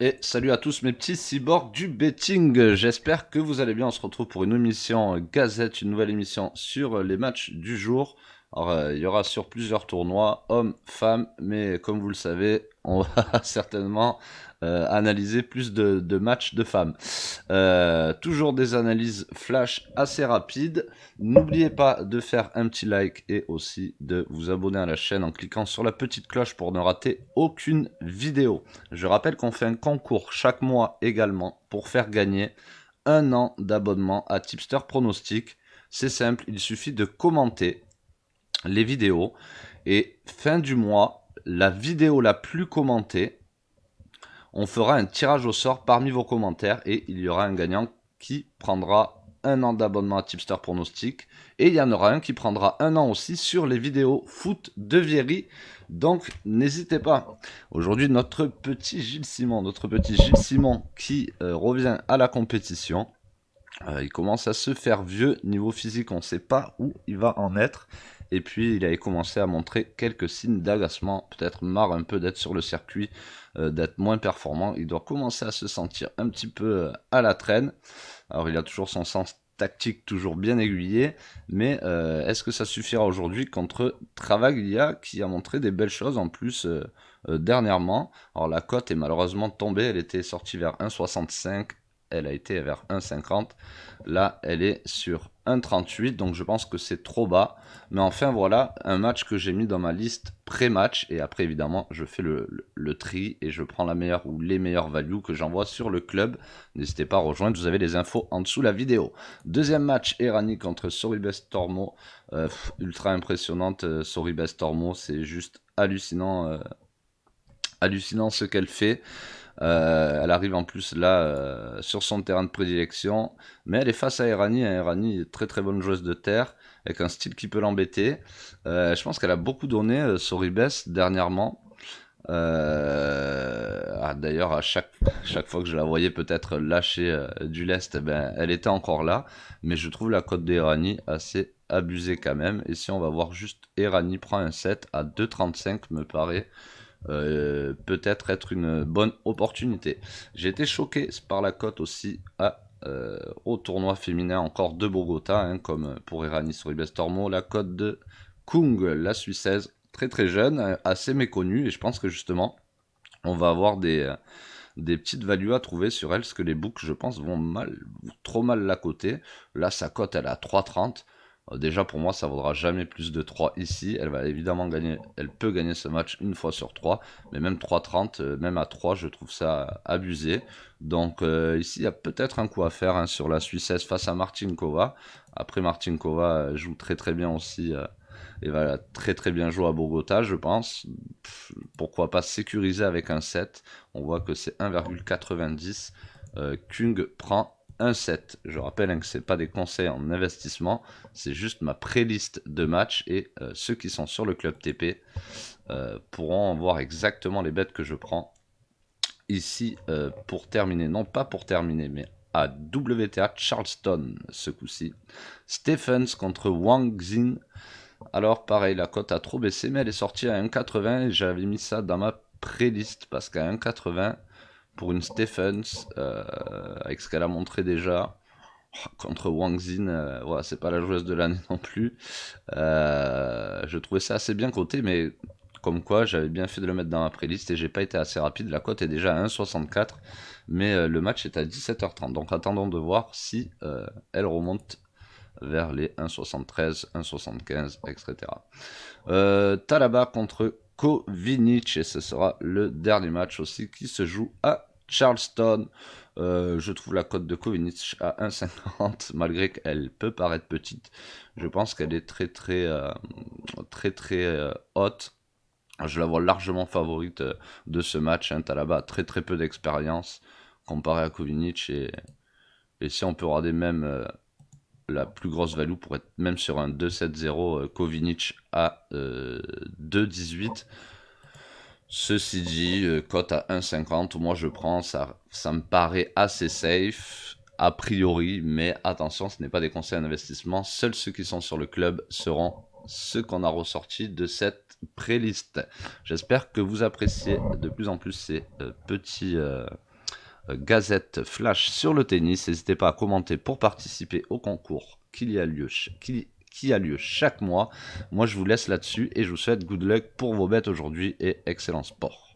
Et salut à tous mes petits cyborgs du betting, j'espère que vous allez bien, on se retrouve pour une émission Gazette, une nouvelle émission sur les matchs du jour. Alors il y aura sur plusieurs tournois, hommes, femmes, mais comme vous le savez, on va certainement analyser plus de matchs de femmes. Toujours des analyses flash assez rapides. N'oubliez pas de faire un petit like et aussi de vous abonner à la chaîne en cliquant sur la petite cloche pour ne rater aucune vidéo. Je rappelle qu'on fait un concours chaque mois également pour faire gagner un an d'abonnement à Tipster Pronostic. C'est simple, il suffit de commenter les vidéos et fin du mois, la vidéo la plus commentée, on fera un tirage au sort parmi vos commentaires et il y aura un gagnant qui prendra un an d'abonnement à Tipster Pronostic et il y en aura un qui prendra un an aussi sur les vidéos foot de Vieri. Donc n'hésitez pas. Aujourd'hui notre petit Gilles Simon qui revient à la compétition. Il commence à se faire vieux niveau physique, on ne sait pas où il va en être. Et puis il avait commencé à montrer quelques signes d'agacement, peut-être marre un peu d'être sur le circuit, d'être moins performant. Il doit commencer à se sentir un petit peu à la traîne. Alors il a toujours son sens tactique toujours bien aiguillé, mais est-ce que ça suffira aujourd'hui contre Travaglia qui a montré des belles choses en plus dernièrement. Alors la cote est malheureusement tombée, elle était sortie vers 1,65, elle a été vers 1,50. Là, elle est sur 1,38, donc je pense que c'est trop bas. Mais enfin, voilà, un match que j'ai mis dans ma liste pré-match. Et après, évidemment, je fais le tri et je prends la meilleure ou les meilleures values que j'envoie sur le club. N'hésitez pas à rejoindre, vous avez les infos en dessous de la vidéo. Deuxième match, Errani contre Soribes Tormo. Ultra impressionnante, Soribes Tormo, c'est juste hallucinant, hallucinant ce qu'elle fait. Elle arrive en plus là sur son terrain de prédilection, mais elle est face à Errani. Errani, très très bonne joueuse de terre, avec un style qui peut l'embêter. Je pense qu'elle a beaucoup donné, Soribes, dernièrement. D'ailleurs, chaque fois que je la voyais peut-être lâcher du lest, ben, elle était encore là. Mais je trouve la cote d'Errani assez abusée quand même. Et si on va voir juste Errani prend un set à 2,35 me paraît peut-être être une bonne opportunité. J'ai été choqué par la cote aussi au tournoi féminin encore de Bogota, hein, comme pour Erani Soribes Tormo, la cote de Kung, la Suissaise, très très jeune, assez méconnue, et je pense que justement, on va avoir des petites values à trouver sur elle, parce que les books, je pense, vont trop mal la coter. Là, sa cote, elle est à 3,30. Déjà, pour moi, ça vaudra jamais plus de 3 ici. Elle va évidemment gagner, elle peut gagner ce match une fois sur 3, mais même 3,30, même à 3, je trouve ça abusé. Donc ici, il y a peut-être un coup à faire, hein, sur la Suissesse face à Martinkova. Après, Martinkova joue très très bien aussi et va très très bien jouer à Bogota, je pense. Pourquoi pas sécuriser avec un 7. On voit que c'est 1,90. Kung prend un 7. Je rappelle, hein, que ce n'est pas des conseils en investissement, c'est juste ma pré-liste de matchs et ceux qui sont sur le club TP pourront voir exactement les bêtes que je prends. Ici, pour terminer, non pas pour terminer, mais à WTA Charleston ce coup-ci. Stephens contre Wang Xin. Alors pareil, la cote a trop baissé, mais elle est sortie à 1,80 et j'avais mis ça dans ma pré-liste parce qu'à 1,80 pour une Stephens, avec ce qu'elle a montré déjà contre Wang Xin, voilà, c'est pas la joueuse de l'année non plus. Je trouvais ça assez bien coté, mais comme quoi j'avais bien fait de le mettre dans ma pré-liste et j'ai pas été assez rapide. La cote est déjà à 1,64, mais le match est à 17h30, donc attendons de voir si elle remonte vers les 1,73, 1,75, etc. Talaba contre Kovinic, et ce sera le dernier match aussi qui se joue à Charleston. Je trouve la cote de Kovinic à 1,50 malgré qu'elle peut paraître petite. Je pense qu'elle est très haute. Je la vois largement favorite de ce match, hein. Talaba a très très peu d'expérience comparé à Kovinic, et si on peut regarder même la plus grosse value pour être même sur un 2-7-0, Kovinic à 2,18. Ceci dit, cote à 1,50, moi je prends, ça me paraît assez safe, a priori, mais attention, ce n'est pas des conseils d'investissement. Seuls ceux qui sont sur le club seront ceux qu'on a ressortis de cette playlist. J'espère que vous appréciez de plus en plus ces petits gazettes flash sur le tennis. N'hésitez pas à commenter pour participer au concours qui a lieu chaque mois. Moi, je vous laisse là-dessus et je vous souhaite good luck pour vos bets aujourd'hui et excellent sport.